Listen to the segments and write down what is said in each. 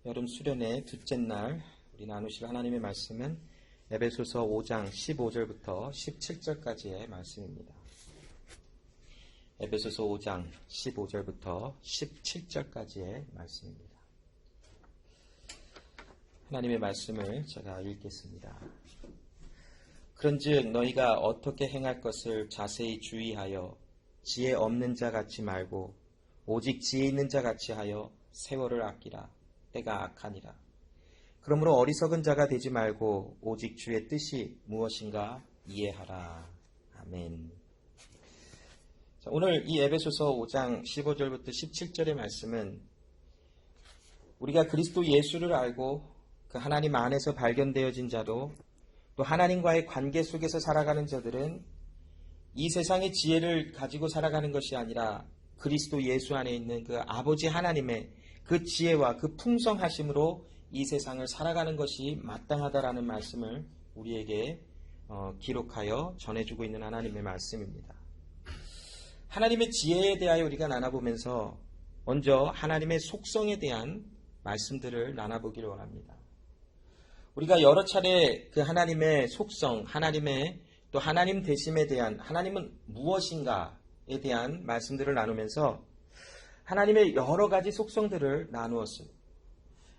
여름 수련의 둘째 날 우리 나누실 하나님의 말씀은 에베소서 5장 15절부터 17절까지의 말씀입니다. 에베소서 5장 15절부터 17절까지의 말씀입니다. 하나님의 말씀을 제가 읽겠습니다. 그런즉 너희가 어떻게 행할 것을 자세히 주의하여 지혜 없는 자 같이 말고 오직 지혜 있는 자 같이 하여 세월을 아끼라. 때가 악하니라. 그러므로 어리석은 자가 되지 말고 오직 주의 뜻이 무엇인가 이해하라. 아멘. 자, 오늘 이 에베소서 5장 15절부터 17절의 말씀은 우리가 그리스도 예수를 알고 그 하나님 안에서 발견되어진 자도 또 하나님과의 관계 속에서 살아가는 자들은 이 세상의 지혜를 가지고 살아가는 것이 아니라 그리스도 예수 안에 있는 그 아버지 하나님의 그 지혜와 그 풍성하심으로 이 세상을 살아가는 것이 마땅하다라는 말씀을 우리에게 기록하여 전해주고 있는 하나님의 말씀입니다. 하나님의 지혜에 대하여 우리가 나눠보면서 먼저 하나님의 속성에 대한 말씀들을 나눠보기를 원합니다. 우리가 여러 차례 그 하나님의 속성, 하나님의 또 하나님 되심에 대한 하나님은 무엇인가에 대한 말씀들을 나누면서 하나님의 여러 가지 속성들을 나누었어요.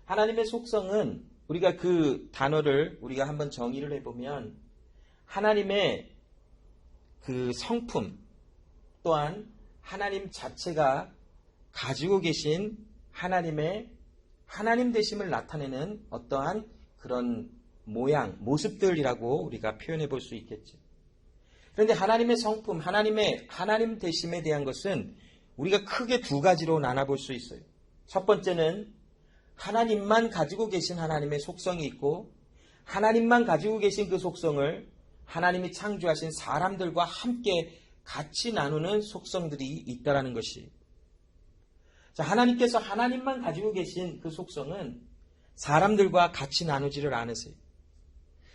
하나님의 속성은 우리가 그 단어를 우리가 한번 정의를 해보면 하나님의 그 성품 또한 하나님 자체가 가지고 계신 하나님의 하나님 되심을 나타내는 어떠한 그런 모양, 모습들이라고 우리가 표현해 볼 수 있겠죠. 그런데 하나님의 성품, 하나님의 하나님 되심에 대한 것은 우리가 크게 두 가지로 나눠볼 수 있어요. 첫 번째는 하나님만 가지고 계신 하나님의 속성이 있고 하나님만 가지고 계신 그 속성을 하나님이 창조하신 사람들과 함께 같이 나누는 속성들이 있다라는 것이. 자, 하나님께서 하나님만 가지고 계신 그 속성은 사람들과 같이 나누지를 않으세요.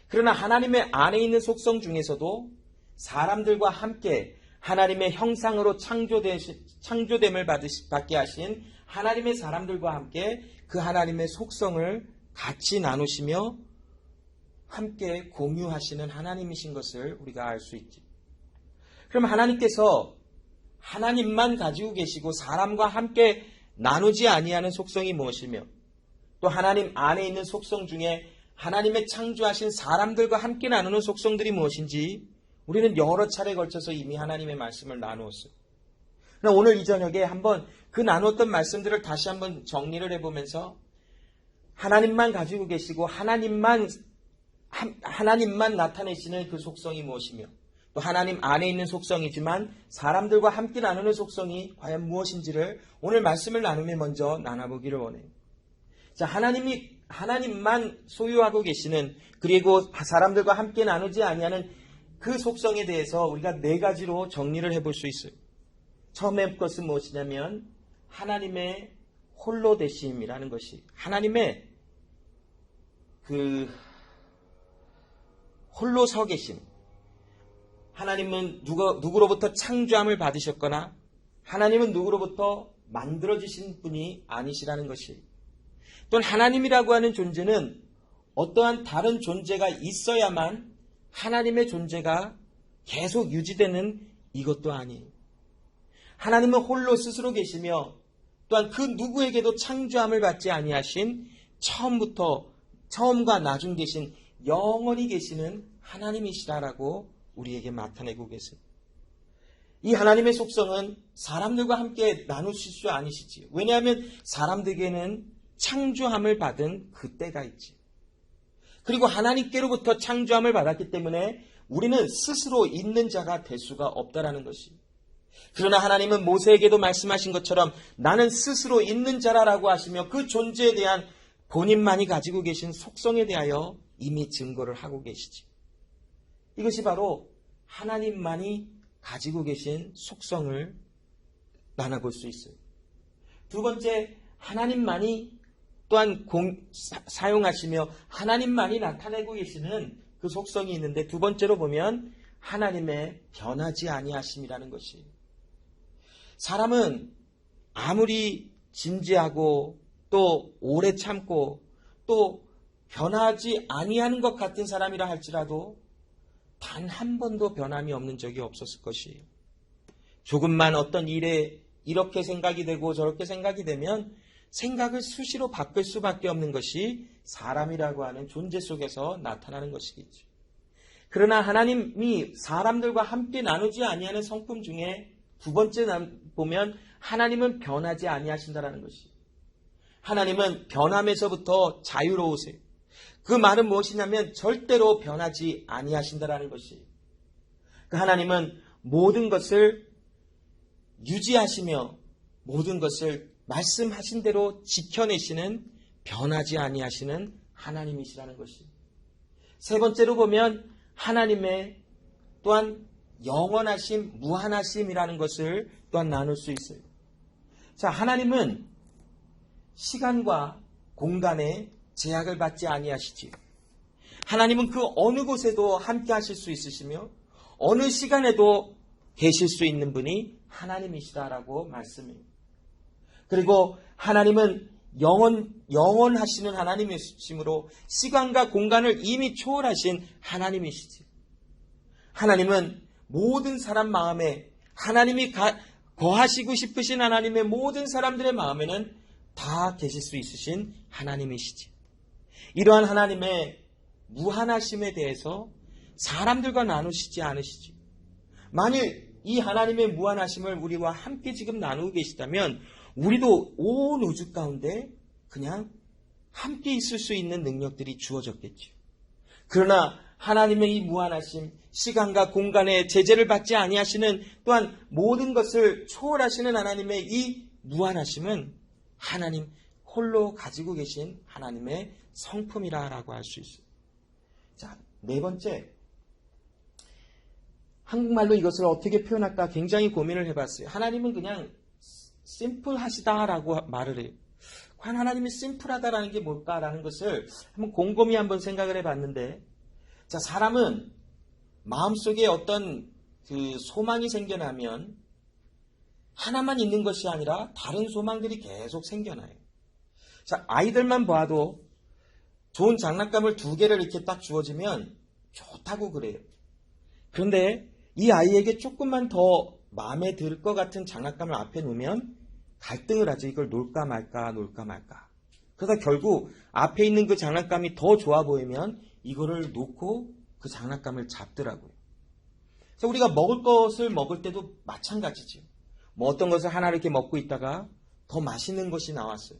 그러나 하나님의 안에 있는 속성 중에서도 사람들과 함께 하나님의 형상으로 창조됨을 받게 하신 하나님의 사람들과 함께 그 하나님의 속성을 같이 나누시며 함께 공유하시는 하나님이신 것을 우리가 알 수 있지. 그럼 하나님께서 하나님만 가지고 계시고 사람과 함께 나누지 아니하는 속성이 무엇이며 또 하나님 안에 있는 속성 중에 하나님의 창조하신 사람들과 함께 나누는 속성들이 무엇인지 우리는 여러 차례에 걸쳐서 이미 하나님의 말씀을 나누었어요. 그러나 오늘 이 저녁에 한번 그 나누었던 말씀들을 다시 한번 정리를 해보면서 하나님만 가지고 계시고 하나님만 나타내시는 그 속성이 무엇이며 또 하나님 안에 있는 속성이지만 사람들과 함께 나누는 속성이 과연 무엇인지를 오늘 말씀을 나누며 먼저 나눠보기를 원해요. 자, 하나님만 소유하고 계시는 그리고 사람들과 함께 나누지 아니하는 그 속성에 대해서 우리가 네 가지로 정리를 해볼 수 있어요. 처음에 것은 무엇이냐면 하나님의 홀로 되심이라는 것이 하나님의 그 홀로 서 계심. 하나님은 누구로부터 창조함을 받으셨거나 하나님은 누구로부터 만들어지신 분이 아니시라는 것이. 또한 하나님이라고 하는 존재는 어떠한 다른 존재가 있어야만 하나님의 존재가 계속 유지되는 이것도 아니에요. 하나님은 홀로 스스로 계시며 또한 그 누구에게도 창조함을 받지 아니하신 처음과 나중 계신 영원히 계시는 하나님이시라라고 우리에게 나타내고 계세요. 이 하나님의 속성은 사람들과 함께 나누실 수 아니시지요. 왜냐하면 사람들에게는 창조함을 받은 그 때가 있지. 그리고 하나님께로부터 창조함을 받았기 때문에 우리는 스스로 있는 자가 될 수가 없다라는 것이. 그러나 하나님은 모세에게도 말씀하신 것처럼 나는 스스로 있는 자라라고 하시며 그 존재에 대한 본인만이 가지고 계신 속성에 대하여 이미 증거를 하고 계시지. 이것이 바로 하나님만이 가지고 계신 속성을 나눠볼 수 있어요. 두 번째, 하나님만이 또한 사용하시며 하나님만이 나타내고 계시는 그 속성이 있는데 두 번째로 보면 하나님의 변하지 아니하심이라는 것이. 사람은 아무리 진지하고 또 오래 참고 또 변하지 아니하는 것 같은 사람이라 할지라도 단 한 번도 변함이 없는 적이 없었을 것이에요. 조금만 어떤 일에 이렇게 생각이 되고 저렇게 생각이 되면 생각을 수시로 바꿀 수밖에 없는 것이 사람이라고 하는 존재 속에서 나타나는 것이겠죠. 그러나 하나님이 사람들과 함께 나누지 아니하는 성품 중에 두 번째 보면 하나님은 변하지 아니하신다라는 것이에요. 하나님은 변함에서부터 자유로우세요. 그 말은 무엇이냐면 절대로 변하지 아니하신다라는 것이에요. 그 하나님은 모든 것을 유지하시며 모든 것을 말씀하신 대로 지켜내시는 변하지 아니하시는 하나님이시라는 것이에요. 세 번째로 보면 하나님의 또한 영원하심, 무한하심이라는 것을 또한 나눌 수 있어요. 자, 하나님은 시간과 공간에 제약을 받지 아니하시지요. 하나님은 그 어느 곳에도 함께 하실 수 있으시며 어느 시간에도 계실 수 있는 분이 하나님이시다라고 말씀해요. 그리고 하나님은 영원하시는 하나님이시므로 시간과 공간을 이미 초월하신 하나님이시지. 하나님은 모든 사람 마음에 하나님이 거하시고 싶으신 하나님의 모든 사람들의 마음에는 다 계실 수 있으신 하나님이시지. 이러한 하나님의 무한하심에 대해서 사람들과 나누시지 않으시지. 만일 이 하나님의 무한하심을 우리와 함께 지금 나누고 계시다면 우리도 온 우주 가운데 그냥 함께 있을 수 있는 능력들이 주어졌겠죠. 그러나 하나님의 이 무한하심, 시간과 공간에 제재를 받지 아니하시는 또한 모든 것을 초월하시는 하나님의 이 무한하심은 하나님 홀로 가지고 계신 하나님의 성품이라고 할 수 있어요. 자, 네 번째. 한국말로 이것을 어떻게 표현할까 굉장히 고민을 해봤어요. 하나님은 그냥 심플하시다라고 말을 해요. 과연 하나님이 심플하다라는 게 뭘까라는 것을 곰곰이 한번 생각을 해봤는데, 자, 사람은 마음속에 어떤 그 소망이 생겨나면 하나만 있는 것이 아니라 다른 소망들이 계속 생겨나요. 자, 아이들만 봐도 좋은 장난감을 2개를 이렇게 딱 주어지면 좋다고 그래요. 그런데 이 아이에게 조금만 더 마음에 들 것 같은 장난감을 앞에 놓으면 갈등을 하죠. 이걸 놓을까 말까 놓을까 말까. 그러다 결국 앞에 있는 그 장난감이 더 좋아 보이면 이거를 놓고 그 장난감을 잡더라고요. 그래서 우리가 먹을 것을 먹을 때도 마찬가지죠. 뭐 어떤 것을 하나 이렇게 먹고 있다가 더 맛있는 것이 나왔어요.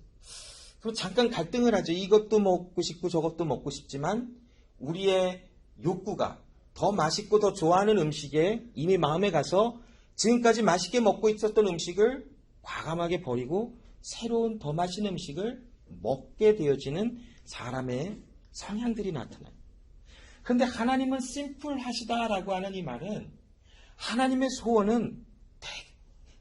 그럼 잠깐 갈등을 하죠. 이것도 먹고 싶고 저것도 먹고 싶지만 우리의 욕구가 더 맛있고 더 좋아하는 음식에 이미 마음에 가서 지금까지 맛있게 먹고 있었던 음식을 과감하게 버리고 새로운 더 맛있는 음식을 먹게 되어지는 사람의 성향들이 나타나요. 그런데 하나님은 심플하시다라고 하는 이 말은 하나님의 소원은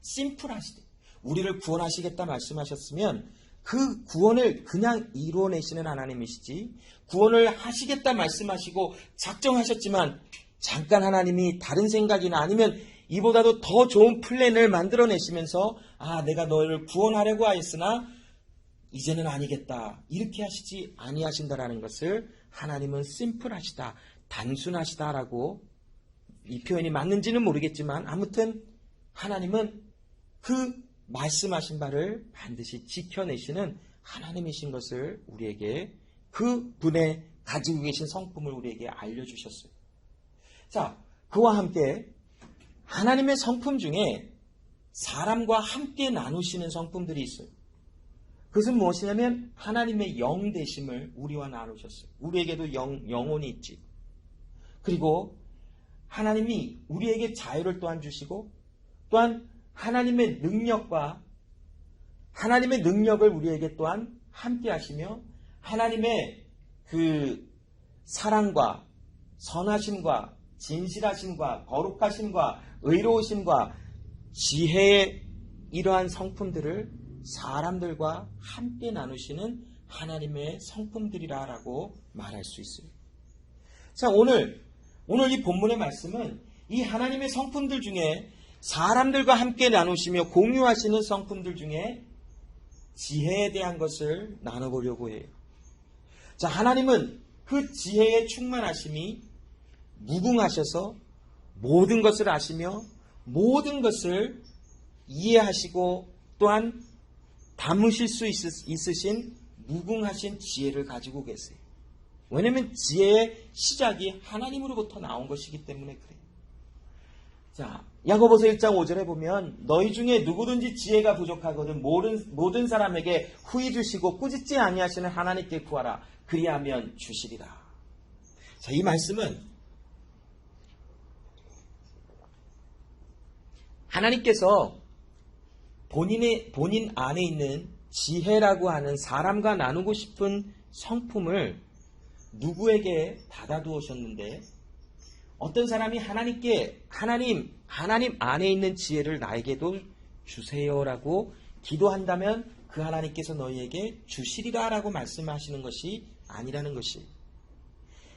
심플하시다. 우리를 구원하시겠다 말씀하셨으면 그 구원을 그냥 이루어내시는 하나님이시지, 구원을 하시겠다 말씀하시고 작정하셨지만 잠깐 하나님이 다른 생각이나 아니면 이보다도 더 좋은 플랜을 만들어내시면서 내가 너를 구원하려고 하였으나 이제는 아니겠다 이렇게 하시지 아니하신다라는 것을 하나님은 심플하시다, 단순하시다라고, 이 표현이 맞는지는 모르겠지만 아무튼 하나님은 그 말씀하신 바를 반드시 지켜내시는 하나님이신 것을 우리에게, 그 분의 가지고 계신 성품을 우리에게 알려주셨어요. 자, 그와 함께 하나님의 성품 중에 사람과 함께 나누시는 성품들이 있어요. 그것은 무엇이냐면 하나님의 영 되심을 우리와 나누셨어요. 우리에게도 영혼이 있지. 그리고 하나님이 우리에게 자유를 또한 주시고 또한 하나님의 능력과 하나님의 능력을 우리에게 또한 함께 하시며 하나님의 그 사랑과 선하심과 진실하심과 거룩하심과 의로우심과 지혜의 이러한 성품들을 사람들과 함께 나누시는 하나님의 성품들이라고 말할 수 있어요. 자, 오늘 이 본문의 말씀은 이 하나님의 성품들 중에 사람들과 함께 나누시며 공유하시는 성품들 중에 지혜에 대한 것을 나눠보려고 해요. 자, 하나님은 그 지혜의 충만하심이 무궁하셔서 모든 것을 아시며 모든 것을 이해하시고 또한 담으실 수 있으신 무궁하신 지혜를 가지고 계세요. 왜냐하면 지혜의 시작이 하나님으로부터 나온 것이기 때문에 그래요. 자, 야고보서 1장 5절에 보면 너희 중에 누구든지 지혜가 부족하거든 모든 사람에게 후히 주시고 꾸짖지 아니하시는 하나님께 구하라. 그리하면 주시리라. 자, 이 말씀은 하나님께서 본인 안에 있는 지혜라고 하는 사람과 나누고 싶은 성품을 누구에게 받아두었는데 어떤 사람이 하나님께 하나님 안에 있는 지혜를 나에게도 주세요라고 기도한다면 그 하나님께서 너희에게 주시리라라고 말씀하시는 것이 아니라는 것이.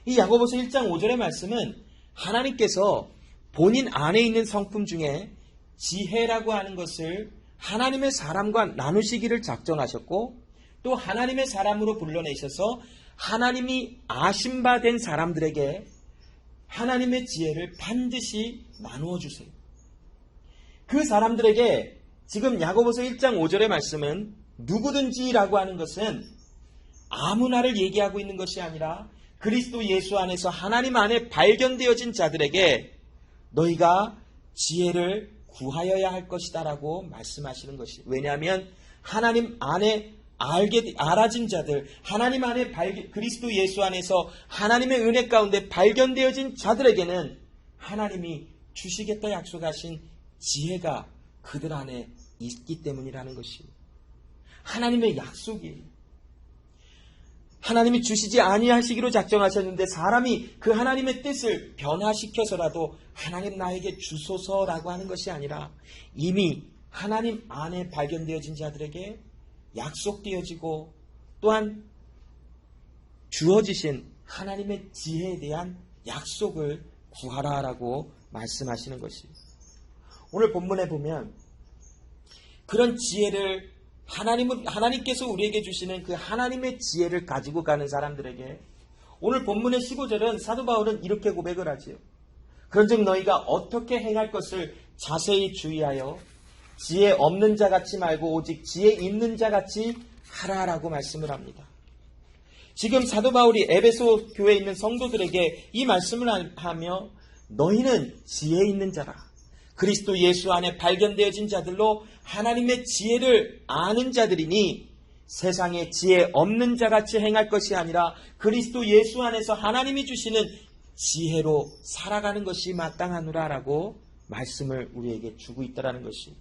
이 야고보서 1장 5절의 말씀은 하나님께서 본인 안에 있는 성품 중에 지혜라고 하는 것을 하나님의 사람과 나누시기를 작정하셨고 또 하나님의 사람으로 불러내셔서 하나님이 아신 바 된 사람들에게 하나님의 지혜를 반드시 나누어 주세요. 그 사람들에게 지금 야고보서 1장 5절의 말씀은 누구든지라고 하는 것은 아무나를 얘기하고 있는 것이 아니라 그리스도 예수 안에서 하나님 안에 발견되어진 자들에게 너희가 지혜를 구하여야 할 것이다 라고 말씀하시는 것이. 왜냐하면 하나님 안에 알아진 자들, 하나님 안에 그리스도 예수 안에서 하나님의 은혜 가운데 발견되어진 자들에게는 하나님이 주시겠다 약속하신 지혜가 그들 안에 있기 때문이라는 것이. 하나님의 약속이에요. 하나님이 주시지 아니하시기로 작정하셨는데 사람이 그 하나님의 뜻을 변화시켜서라도 하나님 나에게 주소서라고 하는 것이 아니라 이미 하나님 안에 발견되어진 자들에게 약속되어지고 또한 주어지신 하나님의 지혜에 대한 약속을 구하라라고 말씀하시는 것이. 오늘 본문에 보면 그런 지혜를 하나님께서 우리에게 주시는 그 하나님의 지혜를 가지고 가는 사람들에게 오늘 본문의 15절은 사도 바울은 이렇게 고백을 하지요. 그런즉 너희가 어떻게 행할 것을 자세히 주의하여 지혜 없는 자 같이 말고 오직 지혜 있는 자 같이 하라라고 말씀을 합니다. 지금 사도 바울이 에베소 교회에 있는 성도들에게 이 말씀을 하며 너희는 지혜 있는 자라. 그리스도 예수 안에 발견되어진 자들로 하나님의 지혜를 아는 자들이니 세상에 지혜 없는 자같이 행할 것이 아니라 그리스도 예수 안에서 하나님이 주시는 지혜로 살아가는 것이 마땅하노라라고 말씀을 우리에게 주고 있다는 것이.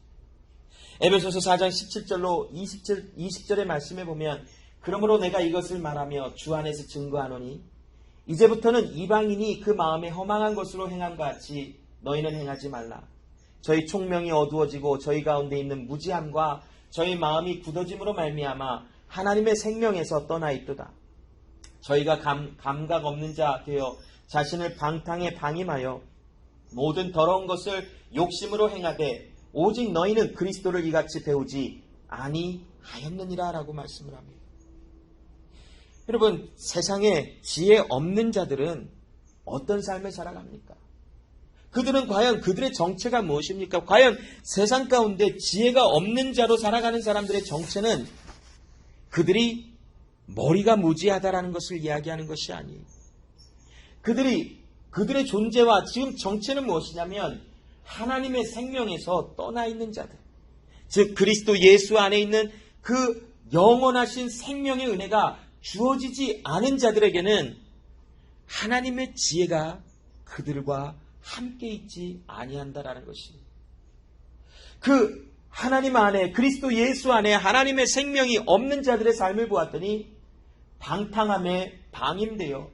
에베소서 4장 17절로 20절의 말씀에 보면 그러므로 내가 이것을 말하며 주 안에서 증거하노니 이제부터는 이방인이 그 마음에 허망한 것으로 행함과 같이 너희는 행하지 말라. 저희 총명이 어두워지고 저희 가운데 있는 무지함과 저희 마음이 굳어짐으로 말미암아 하나님의 생명에서 떠나 있도다. 저희가 감각 없는 자 되어 자신을 방탕에 방임하여 모든 더러운 것을 욕심으로 행하되 오직 너희는 그리스도를 이같이 배우지 아니하였느니라 라고 말씀을 합니다. 여러분, 세상에 지혜 없는 자들은 어떤 삶을 살아갑니까? 그들은 과연 그들의 정체가 무엇입니까? 과연 세상 가운데 지혜가 없는 자로 살아가는 사람들의 정체는 그들이 머리가 무지하다라는 것을 이야기하는 것이 아니에요. 그들의 존재와 지금 정체는 무엇이냐면 하나님의 생명에서 떠나 있는 자들, 즉 그리스도 예수 안에 있는 그 영원하신 생명의 은혜가 주어지지 않은 자들에게는 하나님의 지혜가 그들과 함께 있지 아니한다라는 것이. 그 하나님 안에 그리스도 예수 안에 하나님의 생명이 없는 자들의 삶을 보았더니 방탕함에 방임되어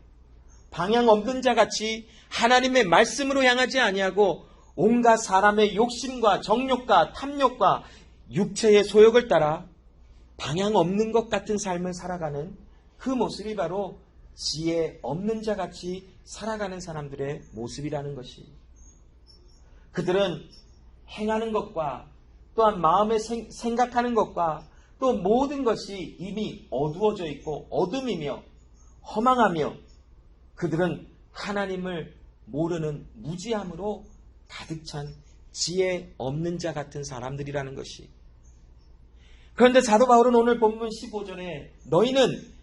방향 없는 자같이 하나님의 말씀으로 향하지 아니하고 온갖 사람의 욕심과 정욕과 탐욕과 육체의 소욕을 따라 방향 없는 것 같은 삶을 살아가는 그 모습이 바로 지혜 없는 자같이 살아가는 사람들의 모습이라는 것이. 그들은 행하는 것과 또한 마음에 생각하는 것과 또 모든 것이 이미 어두워져 있고 어둠이며 허망하며 그들은 하나님을 모르는 무지함으로 가득 찬 지혜 없는 자 같은 사람들이라는 것이. 그런데 사도 바울은 오늘 본문 15절에 너희는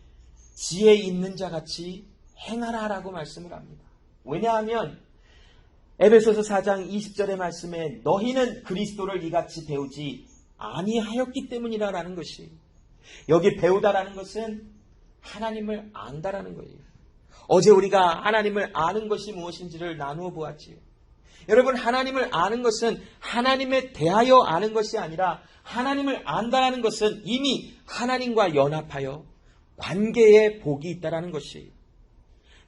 지혜 있는 자 같이 행하라 라고 말씀을 합니다. 왜냐하면 에베소서 4장 20절의 말씀에 너희는 그리스도를 이같이 배우지 아니하였기 때문이라는 것이, 여기 배우다라는 것은 하나님을 안다라는 거예요. 어제 우리가 하나님을 아는 것이 무엇인지를 나누어 보았지요. 여러분, 하나님을 아는 것은 하나님에 대하여 아는 것이 아니라 하나님을 안다라는 것은 이미 하나님과 연합하여 관계에 복이 있다라는 것이,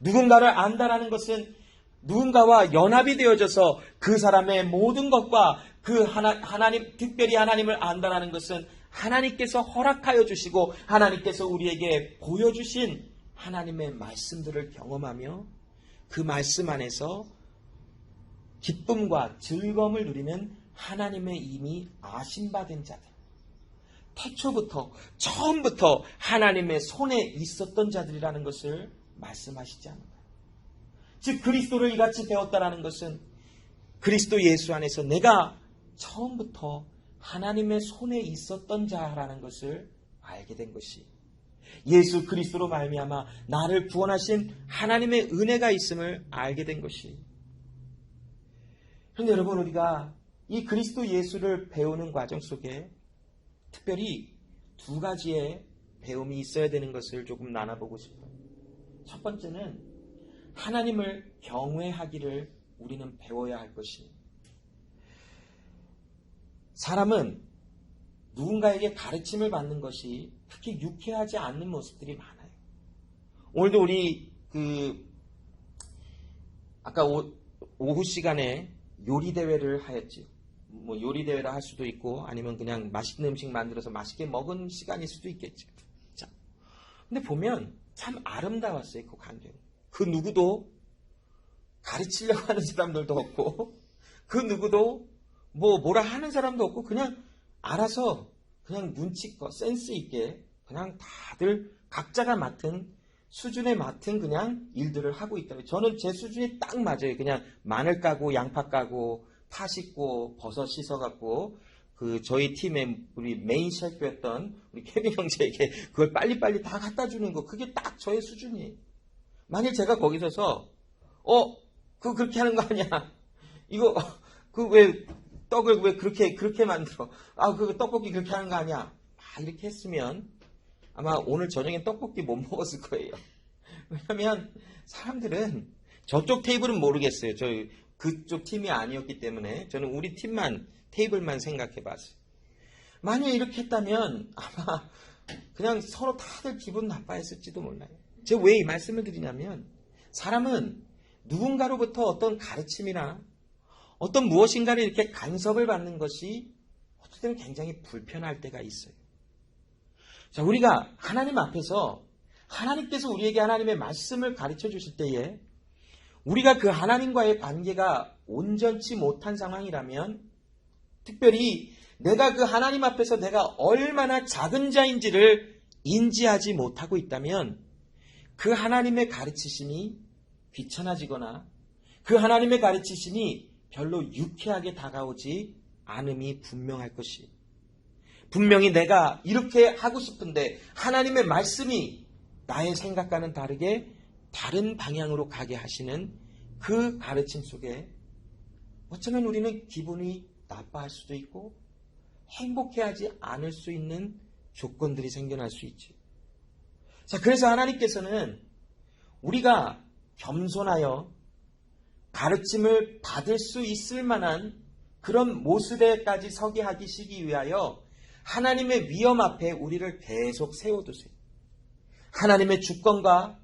누군가를 안다라는 것은 누군가와 연합이 되어져서 그 사람의 모든 것과 그 하나님, 특별히 하나님을 안다라는 것은 하나님께서 허락하여 주시고 하나님께서 우리에게 보여주신 하나님의 말씀들을 경험하며 그 말씀 안에서 기쁨과 즐거움을 누리는 하나님의 이미 아신바된 자들, 태초부터 처음부터 하나님의 손에 있었던 자들이라는 것을 말씀하시지 않는가. 즉 그리스도를 이같이 배웠다라는 것은 그리스도 예수 안에서 내가 처음부터 하나님의 손에 있었던 자라는 것을 알게 된 것이, 예수 그리스도로 말미암아 나를 구원하신 하나님의 은혜가 있음을 알게 된 것이. 그런데 여러분, 우리가 이 그리스도 예수를 배우는 과정 속에 특별히 두 가지의 배움이 있어야 되는 것을 조금 나눠보고 싶어요. 첫 번째는 하나님을 경외하기를 우리는 배워야 할 것입니다. 사람은 누군가에게 가르침을 받는 것이 그렇게 유쾌하지 않는 모습들이 많아요. 오늘도 우리 아까 오후 시간에 요리 대회를 하였지요. 뭐 요리 대회를 할 수도 있고 아니면 그냥 맛있는 음식 만들어서 맛있게 먹은 시간일 수도 있겠죠. 자, 근데 보면 참 아름다웠어요. 그 광경. 그 누구도 가르치려고 하는 사람들도 없고 그 누구도 뭐라 하는 사람도 없고 그냥 알아서 그냥 눈치껏 센스 있게 그냥 다들 각자가 맡은 수준에 맡은 그냥 일들을 하고 있다. 저는 제 수준이 딱 맞아요. 그냥 마늘 까고 양파 까고 파 씻고 버섯 씻어갖고 그 저희 팀의 우리 메인 셰프였던 우리 케빈 형제에게 그걸 빨리빨리 다 갖다 주는 거, 그게 딱 저의 수준이에요. 만일 제가 거기 서서 그거 그렇게 하는 거 아니야? 이거 왜 떡을 왜 그렇게 만들어? 그 떡볶이 그렇게 하는 거 아니야? 이렇게 했으면 아마 오늘 저녁엔 떡볶이 못 먹었을 거예요. 왜냐하면 사람들은 저쪽 테이블은 모르겠어요. 저희 그쪽 팀이 아니었기 때문에 저는 우리 팀만 테이블만 생각해 봤어요. 만약 이렇게 했다면 아마 그냥 서로 다들 기분 나빠했을지도 몰라요. 제가 왜 이 말씀을 드리냐면 사람은 누군가로부터 어떤 가르침이나 어떤 무엇인가를 이렇게 간섭을 받는 것이 어떨 때는 굉장히 불편할 때가 있어요. 자, 우리가 하나님 앞에서 하나님께서 우리에게 하나님의 말씀을 가르쳐 주실 때에 우리가 그 하나님과의 관계가 온전치 못한 상황이라면, 특별히 내가 그 하나님 앞에서 내가 얼마나 작은 자인지를 인지하지 못하고 있다면 그 하나님의 가르치심이 비천해지거나 그 하나님의 가르치심이 별로 유쾌하게 다가오지 않음이 분명할 것이, 분명히 내가 이렇게 하고 싶은데 하나님의 말씀이 나의 생각과는 다르게 다른 방향으로 가게 하시는 그 가르침 속에 어쩌면 우리는 기분이 나빠할 수도 있고 행복해하지 않을 수 있는 조건들이 생겨날 수 있지. 자, 그래서 하나님께서는 우리가 겸손하여 가르침을 받을 수 있을 만한 그런 모습에까지 서게 하시기 위하여 하나님의 위엄 앞에 우리를 계속 세워두세요. 하나님의 주권과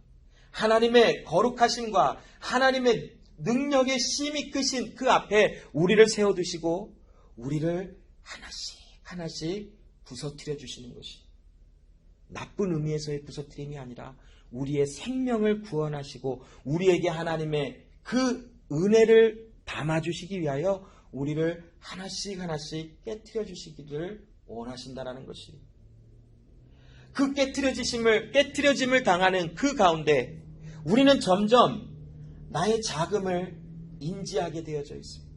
하나님의 거룩하심과 하나님의 능력의 심이 크신 그 앞에 우리를 세워두시고 우리를 하나씩 하나씩 부서뜨려 주시는 것이, 나쁜 의미에서의 부서뜨림이 아니라 우리의 생명을 구원하시고 우리에게 하나님의 그 은혜를 담아주시기 위하여 우리를 하나씩 하나씩 깨트려 주시기를 원하신다라는 것이. 그 깨트려짐을 당하는 그 가운데 우리는 점점 나의 자금을 인지하게 되어져 있습니다.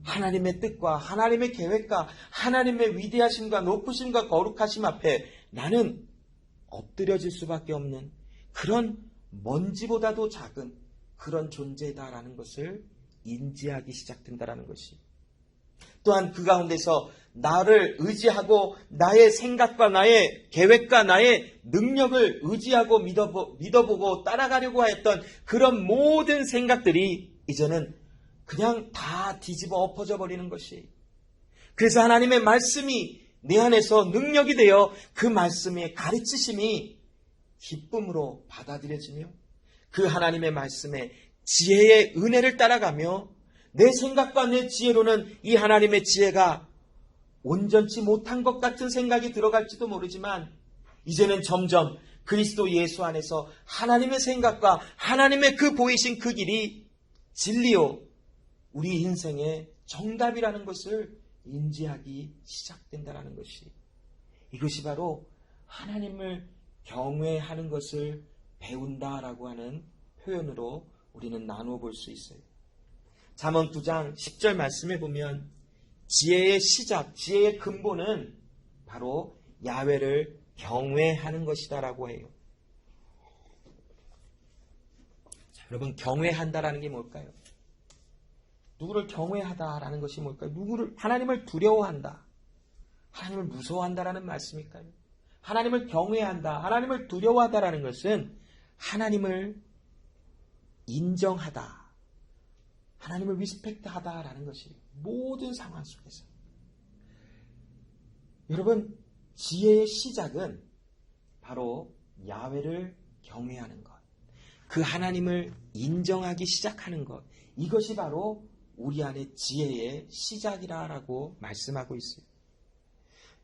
하나님의 뜻과 하나님의 계획과 하나님의 위대하심과 높으심과 거룩하심 앞에 나는 엎드려질 수밖에 없는 그런 먼지보다도 작은 그런 존재다라는 것을 인지하기 시작된다라는 것이, 또한 그 가운데서 나를 의지하고 나의 생각과 나의 계획과 나의 능력을 의지하고 믿어보고 따라가려고 했던 그런 모든 생각들이 이제는 그냥 다 뒤집어 엎어져 버리는 것이, 그래서 하나님의 말씀이 내 안에서 능력이 되어 그 말씀의 가르치심이 기쁨으로 받아들여지며 그 하나님의 말씀에 지혜의 은혜를 따라가며 내 생각과 내 지혜로는 이 하나님의 지혜가 온전치 못한 것 같은 생각이 들어갈지도 모르지만 이제는 점점 그리스도 예수 안에서 하나님의 생각과 하나님의 그 보이신 그 길이 진리요 우리 인생의 정답이라는 것을 인지하기 시작된다는 것이, 이것이 바로 하나님을 경외하는 것을 배운다라고 하는 표현으로 우리는 나누어 볼 수 있어요. 잠언 9장 10절 말씀에 보면 지혜의 시작, 지혜의 근본은 바로 야훼를 경외하는 것이다라고 해요. 자, 여러분, 경외한다라는 게 뭘까요? 누구를 경외하다라는 것이 뭘까요? 하나님을 두려워한다, 하나님을 무서워한다라는 말씀일까요? 하나님을 경외한다, 하나님을 두려워하다라는 것은 하나님을 인정하다, 하나님을 리스펙트하다라는 것이 모든 상황 속에서. 여러분, 지혜의 시작은 바로 야훼를 경외하는 것, 그 하나님을 인정하기 시작하는 것, 이것이 바로 우리 안의 지혜의 시작이라고 말씀하고 있어요.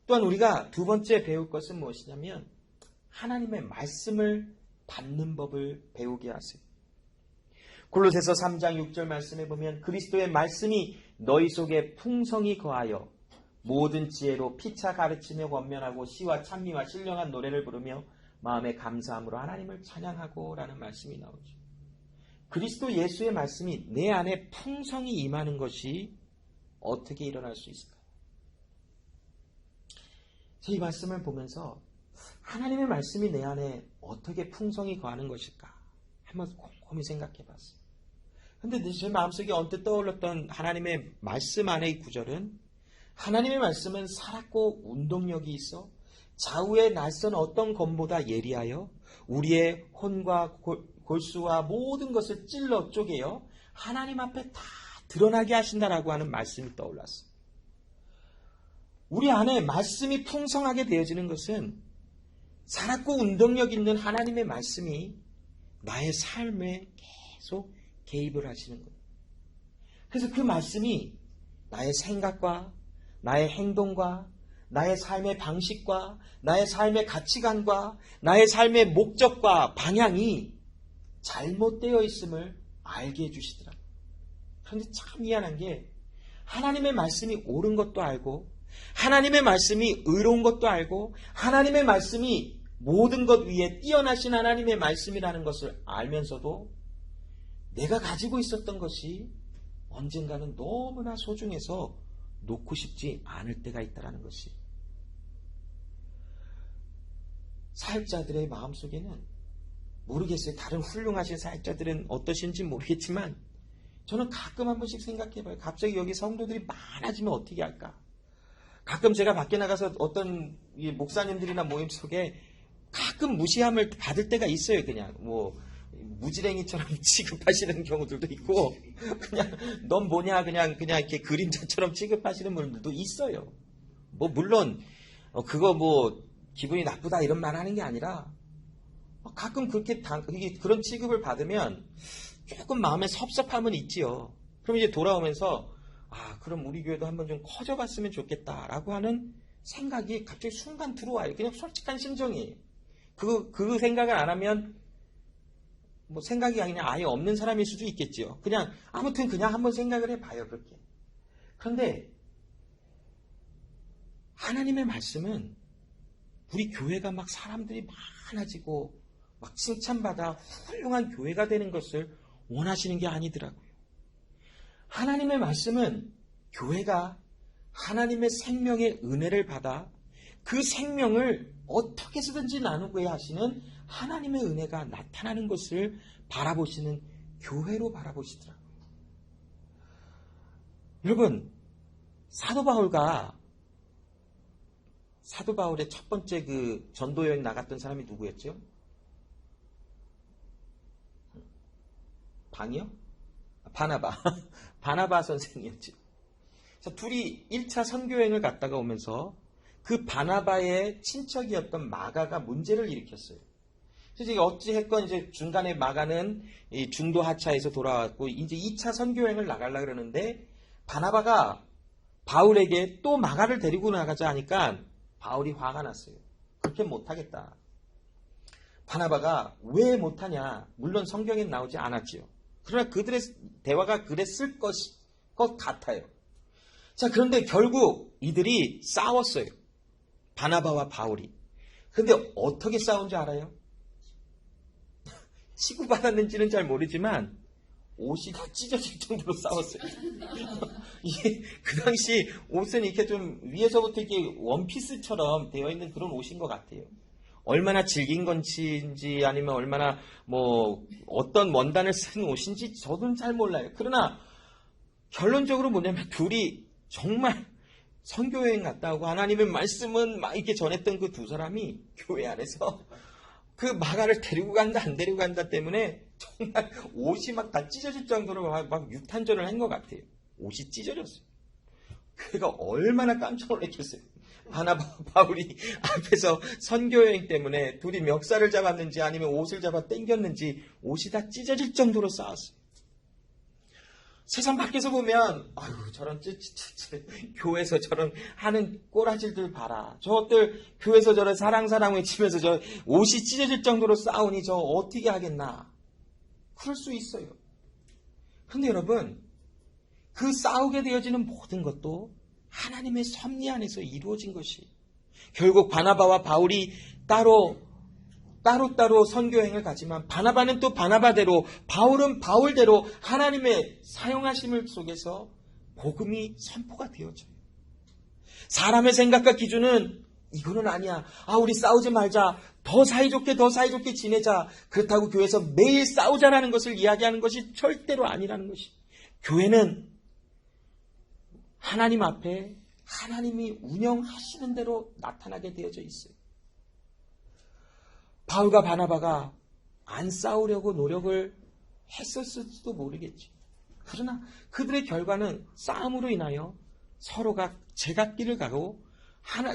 또한 우리가 두 번째 배울 것은 무엇이냐면 하나님의 말씀을 받는 법을 배우게 하세요. 골로새서 3장 6절 말씀에 보면 그리스도의 말씀이 너희 속에 풍성히 거하여 모든 지혜로 피차 가르치며 권면하고 시와 찬미와 신령한 노래를 부르며 마음의 감사함으로 하나님을 찬양하고 라는 말씀이 나오죠. 그리스도 예수의 말씀이 내 안에 풍성히 임하는 것이 어떻게 일어날 수 있을까요? 이 말씀을 보면서 하나님의 말씀이 내 안에 어떻게 풍성히 거하는 것일까 한번 곰곰이 생각해 봤어요. 그런데 제 마음속에 언뜻 떠올랐던 하나님의 말씀 안의 구절은, 하나님의 말씀은 살았고 운동력이 있어 좌우의 낯선 어떤 검보다 예리하여 우리의 혼과 골수와 모든 것을 찔러 쪼개어 하나님 앞에 다 드러나게 하신다라고 하는 말씀이 떠올랐어요. 우리 안에 말씀이 풍성하게 되어지는 것은 살았고 운동력 있는 하나님의 말씀이 나의 삶에 계속 개입을 하시는 거예요. 그래서 그 말씀이 나의 생각과 나의 행동과 나의 삶의 방식과 나의 삶의 가치관과 나의 삶의 목적과 방향이 잘못되어 있음을 알게 해주시더라고요. 그런데 참 미안한 게 하나님의 말씀이 옳은 것도 알고 하나님의 말씀이 의로운 것도 알고 하나님의 말씀이 모든 것 위에 뛰어나신 하나님의 말씀이라는 것을 알면서도 내가 가지고 있었던 것이 언젠가는 너무나 소중해서 놓고 싶지 않을 때가 있다는 것이, 사역자들의 마음속에는 모르겠어요. 다른 훌륭하신 사역자들은 어떠신지 모르겠지만 저는 가끔 한 번씩 생각해봐요. 갑자기 여기 성도들이 많아지면 어떻게 할까? 가끔 제가 밖에 나가서 어떤 목사님들이나 모임 속에 가끔 무시함을 받을 때가 있어요. 그냥 무지랭이처럼 취급하시는 경우들도 있고, 그냥 넌 뭐냐 그냥 이렇게 그림자처럼 취급하시는 분들도 있어요. 물론 그거 기분이 나쁘다 이런 말 하는 게 아니라 가끔 그런 취급을 받으면 조금 마음에 섭섭함은 있지요. 그럼 이제 돌아오면서 그럼 우리 교회도 한번 좀 커져봤으면 좋겠다라고 하는 생각이 갑자기 순간 들어와요. 그냥 솔직한 심정이에요. 그 생각을 안 하면 생각이 그냥 아예 없는 사람일 수도 있겠지요. 아무튼 그냥 한번 생각을 해봐요. 그렇게. 그런데 하나님의 말씀은 우리 교회가 막 사람들이 많아지고 막 칭찬받아 훌륭한 교회가 되는 것을 원하시는 게 아니더라고요. 하나님의 말씀은 교회가 하나님의 생명의 은혜를 받아 그 생명을 어떻게 해서든지 나누게 하시는 하나님의 은혜가 나타나는 것을 바라보시는 교회로 바라보시더라고요. 여러분, 사도 바울의 첫 번째 그 전도 여행 나갔던 사람이 누구였죠? 방이요? 바나바 선생이었죠. 자, 둘이 1차 선교여행을 갔다가 오면서 그 바나바의 친척이었던 마가가 문제를 일으켰어요. 그래서 어찌했건 이제 중간에 마가는 이 중도 하차에서 돌아왔고 이제 2차 선교여행을 나가려고 그러는데 바나바가 바울에게 또 마가를 데리고 나가자 하니까 바울이 화가 났어요. 그렇게 못하겠다. 바나바가 왜 못하냐? 물론 성경엔 나오지 않았지요. 그러나 그들의 대화가 그랬을 것 같아요. 자, 그런데 결국 이들이 싸웠어요. 바나바와 바울이. 근데 어떻게 싸운지 알아요? 치고받았는지는 잘 모르지만 옷이 다 찢어질 정도로 싸웠어요. 이게 그 당시 옷은 이렇게 좀 위에서부터 이렇게 원피스처럼 되어 있는 그런 옷인 것 같아요. 얼마나 질긴 건지 아니면 얼마나 뭐 어떤 원단을 쓴 옷인지 저도 잘 몰라요. 그러나 결론적으로 뭐냐면 둘이 정말 선교여행 갔다 오고 하나님의 말씀은 막 이렇게 전했던 그 두 사람이 교회 안에서 그 마가를 데리고 간다 안 데리고 간다 때문에 정말 옷이 막 다 찢어질 정도로 막 유탄전을 한 것 같아요. 옷이 찢어졌어요. 그가 얼마나 깜짝 놀랐겠어요. 바나바 바울이 앞에서 선교여행 때문에 둘이 멱살을 잡았는지 아니면 옷을 잡아 당겼는지 옷이 다 찢어질 정도로 싸웠어요. 세상 밖에서 보면 아유 저런 교회에서 저런 하는 꼬라지들 봐라. 저것들 교회에서 저런 사랑 외치면서 저 옷이 찢어질 정도로 싸우니 저 어떻게 하겠나. 그럴 수 있어요. 그런데 여러분 그 싸우게 되어지는 모든 것도 하나님의 섭리 안에서 이루어진 것이 결국 바나바와 바울이 따로 선교여행을 가지만 바나바는 또 바나바대로 바울은 바울대로 하나님의 사용하심을 속에서 복음이 선포가 되어져요. 사람의 생각과 기준은 이거는 아니야. 우리 싸우지 말자. 더 사이좋게 지내자. 그렇다고 교회에서 매일 싸우자라는 것을 이야기하는 것이 절대로 아니라는 것이. 교회는 하나님 앞에 하나님이 운영하시는 대로 나타나게 되어져 있어요. 바울과 바나바가 안 싸우려고 노력을 했었을지도 모르겠지. 그러나 그들의 결과는 싸움으로 인하여 서로가 제각길을 가고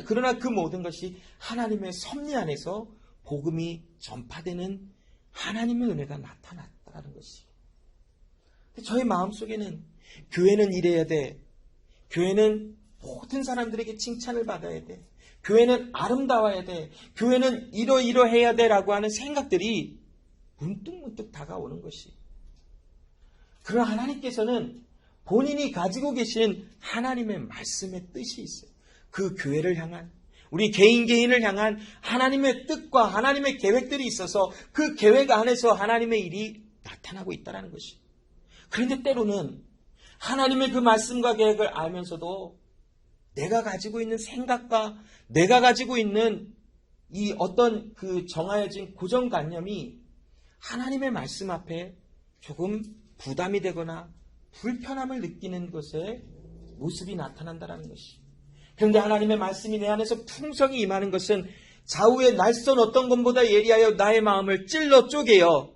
그러나 그 모든 것이 하나님의 섭리 안에서 복음이 전파되는 하나님의 은혜가 나타났다는 것이. 저의 마음속에는 교회는 이래야 돼. 교회는 모든 사람들에게 칭찬을 받아야 돼. 교회는 아름다워야 돼. 교회는 이러해야 돼라고 하는 생각들이 문득문득 다가오는 것이. 그러나 하나님께서는 본인이 가지고 계신 하나님의 말씀의 뜻이 있어요. 그 교회를 향한 우리 개인을 향한 하나님의 뜻과 하나님의 계획들이 있어서 그 계획 안에서 하나님의 일이 나타나고 있다는 것이. 그런데 때로는 하나님의 그 말씀과 계획을 알면서도 내가 가지고 있는 생각과 내가 가지고 있는 이 어떤 그 정하여진 고정관념이 하나님의 말씀 앞에 조금 부담이 되거나 불편함을 느끼는 것에 모습이 나타난다는 것이. 그런데 하나님의 말씀이 내 안에서 풍성히 임하는 것은 좌우의 날선 어떤 것보다 예리하여 나의 마음을 찔러 쪼개어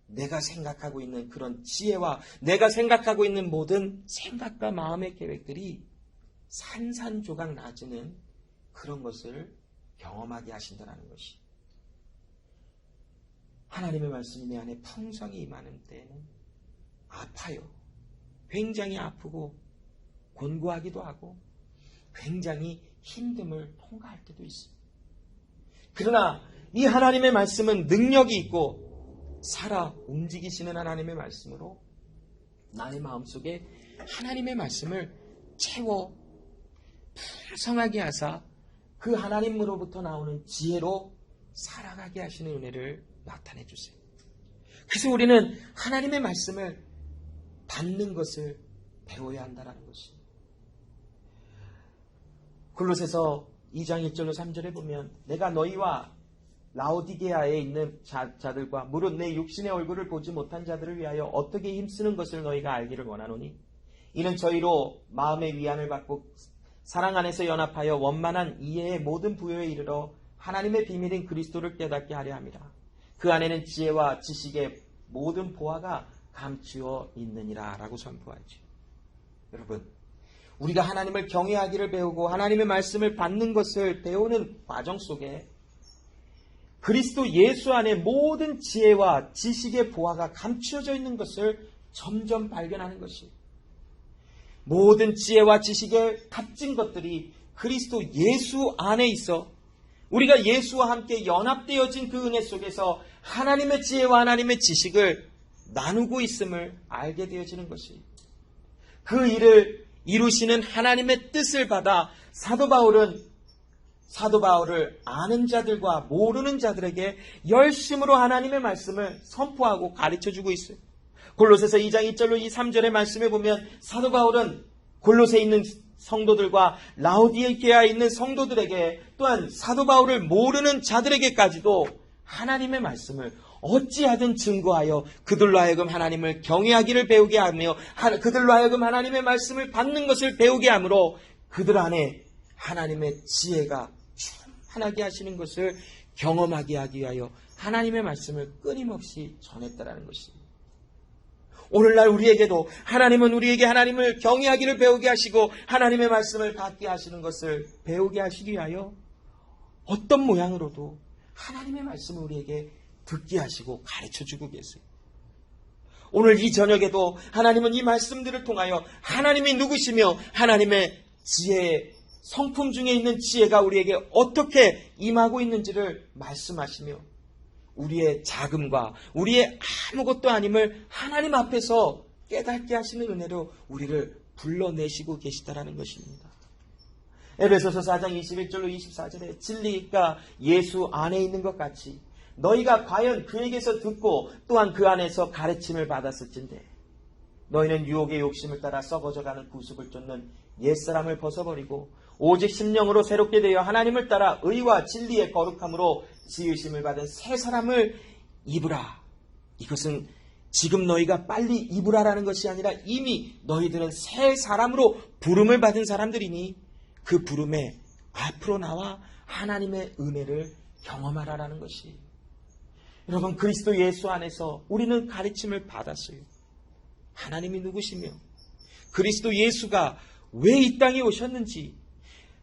내가 생각하고 있는 그런 지혜와 내가 생각하고 있는 모든 생각과 마음의 계획들이 산산조각 나지는 그런 것을 경험하게 하신다는 것이. 하나님의 말씀이 내 안에 풍성히 임하는 때에는 아파요. 굉장히 아프고 곤고하기도 하고 굉장히 힘듦을 통과할 때도 있습니다. 그러나 이 하나님의 말씀은 능력이 있고 살아 움직이시는 하나님의 말씀으로 나의 마음속에 하나님의 말씀을 채워 풍성하게 하사 그 하나님으로부터 나오는 지혜로 살아가게 하시는 은혜를 나타내 주세요. 그래서 우리는 하나님의 말씀을 받는 것을 배워야 한다는 것입니다. 골로새서 2장 1절로 3절에 보면 내가 너희와 라오디게아에 있는 자들과 무릇 내 육신의 얼굴을 보지 못한 자들을 위하여 어떻게 힘쓰는 것을 너희가 알기를 원하노니 이는 저희로 마음의 위안을 받고 사랑 안에서 연합하여 원만한 이해의 모든 부요에 이르러 하나님의 비밀인 그리스도를 깨닫게 하려 함이라. 그 안에는 지혜와 지식의 모든 보화가 감추어 있느니라 라고 선포하죠. 여러분, 우리가 하나님을 경외하기를 배우고 하나님의 말씀을 받는 것을 배우는 과정 속에 그리스도 예수 안에 모든 지혜와 지식의 보화가 감추어져 있는 것을 점점 발견하는 것이, 모든 지혜와 지식의 값진 것들이 그리스도 예수 안에 있어 우리가 예수와 함께 연합되어진 그 은혜 속에서 하나님의 지혜와 하나님의 지식을 나누고 있음을 알게 되어지는 것이, 그 일을 이루시는 하나님의 뜻을 받아 사도 바울을 아는 자들과 모르는 자들에게 열심으로 하나님의 말씀을 선포하고 가르쳐주고 있어요. 골로새서 2장 2절로 3절의 말씀에 보면 사도 바울은 골로새에 있는 성도들과 라오디게아에 있는 성도들에게, 또한 사도 바울을 모르는 자들에게까지도 하나님의 말씀을 어찌하든 증거하여 그들로 하여금 하나님을 경외하기를 배우게 하며 그들로 하여금 하나님의 말씀을 받는 것을 배우게 하므로 그들 안에 하나님의 지혜가 충만하게 하시는 것을 경험하게 하기 위하여 하나님의 말씀을 끊임없이 전했다라는 것입니다. 오늘날 우리에게도 하나님은 우리에게 하나님을 경외하기를 배우게 하시고 하나님의 말씀을 받게 하시는 것을 배우게 하시기 위하여 어떤 모양으로도 하나님의 말씀을 우리에게 듣게 하시고 가르쳐주고 계세요. 오늘 이 저녁에도 하나님은 이 말씀들을 통하여 하나님이 누구시며 하나님의 지혜의 성품 중에 있는 지혜가 우리에게 어떻게 임하고 있는지를 말씀하시며 우리의 자금과 우리의 아무것도 아님을 하나님 앞에서 깨닫게 하시는 은혜로 우리를 불러내시고 계시다라는 것입니다. 에베소서 4장 21절로 24절에 진리가 예수 안에 있는 것 같이 너희가 과연 그에게서 듣고 또한 그 안에서 가르침을 받았을진데 너희는 유혹의 욕심을 따라 썩어져가는 구습을 쫓는 옛사람을 벗어버리고 오직 심령으로 새롭게 되어 하나님을 따라 의와 진리의 거룩함으로 지으심을 받은 새 사람을 입으라. 이것은 지금 너희가 빨리 입으라라는 것이 아니라 이미 너희들은 새 사람으로 부름을 받은 사람들이니 그 부름에 앞으로 나와 하나님의 은혜를 경험하라라는 것이, 여러분, 그리스도 예수 안에서 우리는 가르침을 받았어요. 하나님이 누구시며 그리스도 예수가 왜 이 땅에 오셨는지,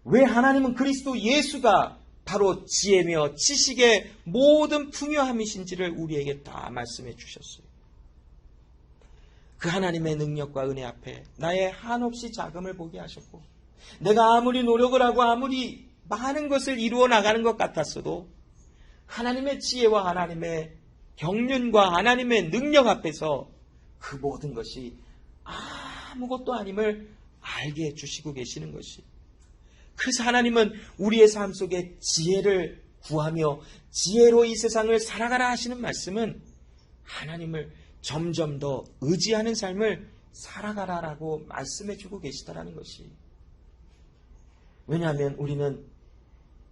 왜 하나님은 그리스도 예수가 바로 지혜며 지식의 모든 풍요함이신지를 우리에게 다 말씀해 주셨어요. 그 하나님의 능력과 은혜 앞에 나의 한없이 자금을 보게 하셨고, 내가 아무리 노력을 하고 아무리 많은 것을 이루어 나가는 것 같았어도 하나님의 지혜와 하나님의 경륜과 하나님의 능력 앞에서 그 모든 것이 아무것도 아님을 알게 해주시고 계시는 것이, 그래서 하나님은 우리의 삶 속에 지혜를 구하며 지혜로 이 세상을 살아가라 하시는 말씀은 하나님을 점점 더 의지하는 삶을 살아가라라고 말씀해 주고 계시다라는 것이, 왜냐하면 우리는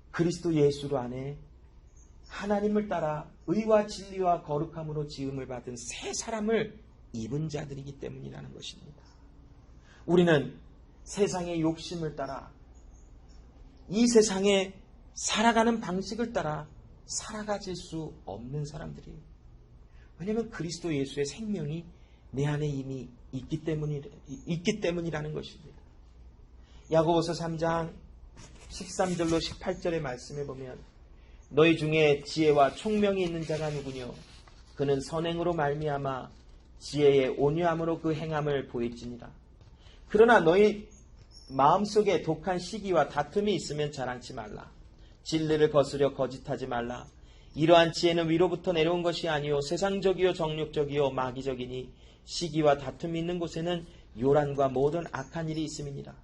그리스도 예수 안에 하나님을 따라 의와 진리와 거룩함으로 지음을 받은 새 사람을 입은 자들이기 때문이라는 것입니다. 우리는 세상의 욕심을 따라, 이 세상에 살아가는 방식을 따라 살아가질 수 없는 사람들이에요. 왜냐하면 그리스도 예수의 생명이 내 안에 이미 있기 때문이라는 것입니다. 야고보서 3장 13절로 18절의 말씀에 보면 너희 중에 지혜와 총명이 있는 자가 누구뇨? 그는 선행으로 말미암아 지혜의 온유함으로 그 행함을 보일지니라. 그러나 너희 마음속에 독한 시기와 다툼이 있으면 자랑치 말라. 진리를 거스려 거짓하지 말라. 이러한 지혜는 위로부터 내려온 것이 아니요 세상적이요 정욕적이요 마귀적이니 시기와 다툼이 있는 곳에는 요란과 모든 악한 일이 있음이니라.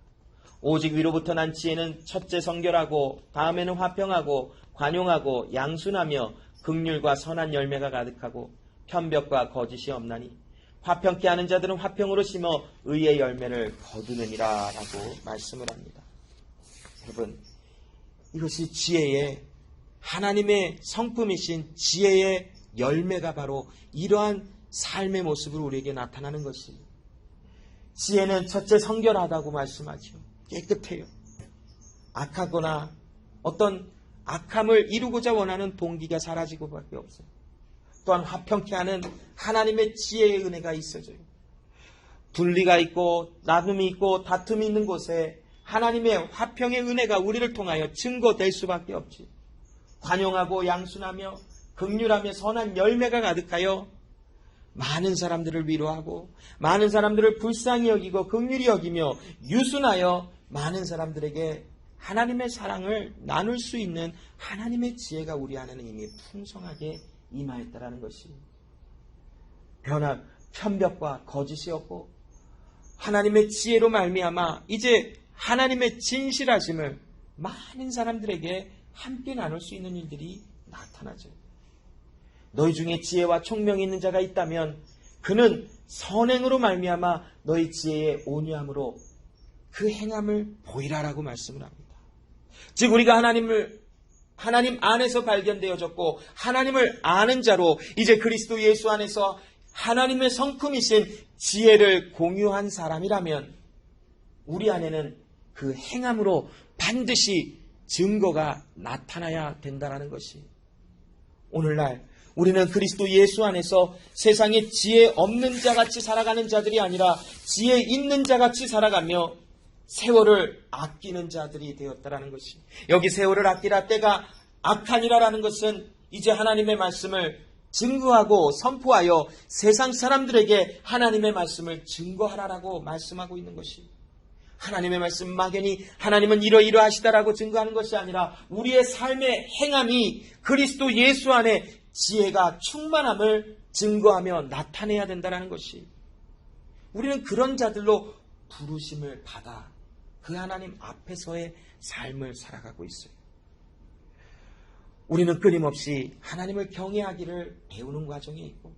오직 위로부터 난 지혜는 첫째 성결하고 다음에는 화평하고 관용하고 양순하며 긍휼과 선한 열매가 가득하고 편벽과 거짓이 없나니 화평케 하는 자들은 화평으로 심어 의의 열매를 거두느니라 라고 말씀을 합니다. 여러분, 이것이 지혜의 하나님의 성품이신 지혜의 열매가 바로 이러한 삶의 모습을 우리에게 나타나는 것이, 지혜는 첫째 성결하다고 말씀하죠. 깨끗해요. 악하거나 어떤 악함을 이루고자 원하는 동기가 사라지고밖에 없어요. 또한 화평케 하는 하나님의 지혜의 은혜가 있어져요. 분리가 있고 나눔이 있고 다툼이 있는 곳에 하나님의 화평의 은혜가 우리를 통하여 증거될 수밖에 없지. 관용하고 양순하며 긍휼하며 선한 열매가 가득하여 많은 사람들을 위로하고 많은 사람들을 불쌍히 여기고 긍휼히 여기며 유순하여 많은 사람들에게 하나님의 사랑을 나눌 수 있는 하나님의 지혜가 우리 안에는 이미 풍성하게 임하였다라는 것이, 편벽과 거짓이 없고 하나님의 지혜로 말미암아 이제 하나님의 진실하심을 많은 사람들에게 함께 나눌 수 있는 일들이 나타나죠. 너희 중에 지혜와 총명이 있는 자가 있다면 그는 선행으로 말미암아 너희 지혜의 온유함으로 그 행함을 보이라라고 말씀을 합니다. 즉 우리가 하나님 안에서 발견되어졌고 하나님을 아는 자로 이제 그리스도 예수 안에서 하나님의 성품이신 지혜를 공유한 사람이라면 우리 안에는 그 행함으로 반드시 증거가 나타나야 된다는 것이, 오늘날 우리는 그리스도 예수 안에서 세상에 지혜 없는 자같이 살아가는 자들이 아니라 지혜 있는 자같이 살아가며 세월을 아끼는 자들이 되었다라는 것이, 여기 세월을 아끼라 때가 악하니라라는 것은 이제 하나님의 말씀을 증거하고 선포하여 세상 사람들에게 하나님의 말씀을 증거하라라고 말씀하고 있는 것이, 하나님의 말씀 막연히 하나님은 이러이러하시다라고 증거하는 것이 아니라 우리의 삶의 행함이 그리스도 예수 안에 지혜가 충만함을 증거하며 나타내야 된다는 것이, 우리는 그런 자들로 부르심을 받아 그 하나님 앞에서의 삶을 살아가고 있어요. 우리는 끊임없이 하나님을 경외하기를 배우는 과정에 있고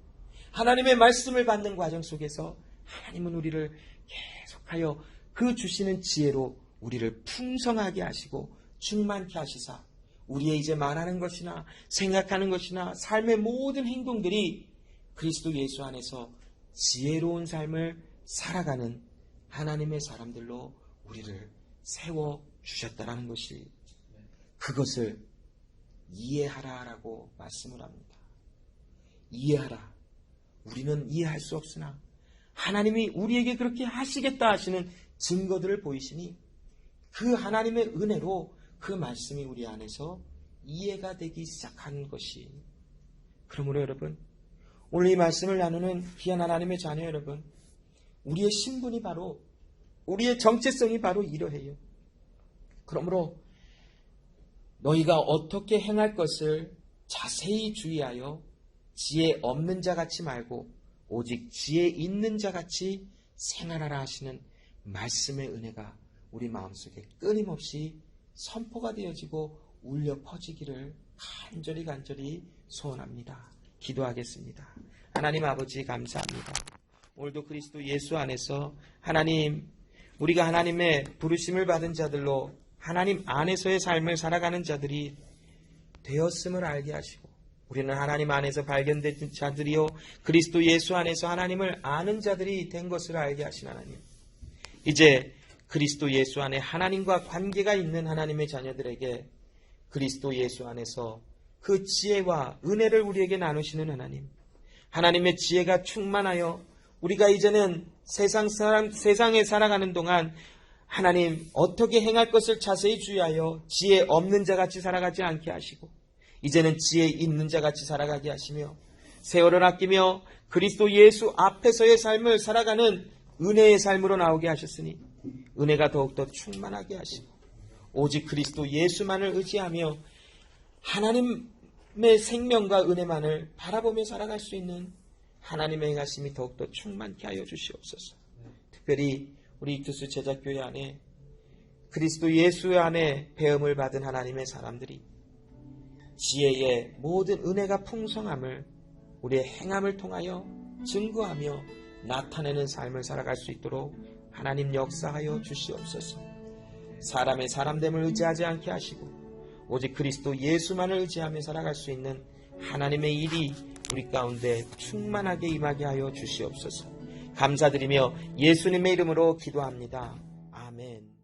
하나님의 말씀을 받는 과정 속에서 하나님은 우리를 계속하여 그 주시는 지혜로 우리를 풍성하게 하시고 충만케 하시사 우리의 이제 말하는 것이나 생각하는 것이나 삶의 모든 행동들이 그리스도 예수 안에서 지혜로운 삶을 살아가는 하나님의 사람들로 우리를 세워주셨다는 것이, 그것을 이해하라라고 말씀을 합니다. 이해하라. 우리는 이해할 수 없으나 하나님이 우리에게 그렇게 하시겠다 하시는 증거들을 보이시니 그 하나님의 은혜로 그 말씀이 우리 안에서 이해가 되기 시작한 것이, 그러므로 여러분, 오늘 이 말씀을 나누는 귀한 하나님의 자녀 여러분, 우리의 신분이 바로, 우리의 정체성이 바로 이러해요. 그러므로 너희가 어떻게 행할 것을 자세히 주의하여 지혜 없는 자같이 말고 오직 지혜 있는 자같이 생활하라 하시는 말씀의 은혜가 우리 마음속에 끊임없이 선포가 되어지고 울려 퍼지기를 간절히 소원합니다. 기도하겠습니다. 하나님 아버지 감사합니다. 오늘도 그리스도 예수 안에서 하나님, 우리가 하나님의 부르심을 받은 자들로 하나님 안에서의 삶을 살아가는 자들이 되었음을 알게 하시고, 우리는 하나님 안에서 발견된 자들이요 그리스도 예수 안에서 하나님을 아는 자들이 된 것을 알게 하신 하나님, 이제 그리스도 예수 안에 하나님과 관계가 있는 하나님의 자녀들에게 그리스도 예수 안에서 그 지혜와 은혜를 우리에게 나누시는 하나님, 하나님의 지혜가 충만하여 우리가 이제는 세상에 살아가는 동안 하나님 어떻게 행할 것을 자세히 주의하여 지혜 없는 자같이 살아가지 않게 하시고 이제는 지혜 있는 자같이 살아가게 하시며 세월을 아끼며 그리스도 예수 앞에서의 삶을 살아가는 은혜의 삶으로 나오게 하셨으니 은혜가 더욱더 충만하게 하시고 오직 그리스도 예수만을 의지하며 하나님의 생명과 은혜만을 바라보며 살아갈 수 있는 하나님의 행하심이 더욱더 충만케 하여 주시옵소서. 특별히 우리 이투스 제자교회 안에 그리스도 예수 안에 배움을 받은 하나님의 사람들이 지혜의 모든 은혜가 풍성함을 우리의 행함을 통하여 증거하며 나타내는 삶을 살아갈 수 있도록 하나님 역사하여 주시옵소서. 사람의 사람됨을 의지하지 않게 하시고 오직 그리스도 예수만을 의지하며 살아갈 수 있는 하나님의 일이 우리 가운데 충만하게 임하게 하여 주시옵소서. 감사드리며 예수님의 이름으로 기도합니다. 아멘.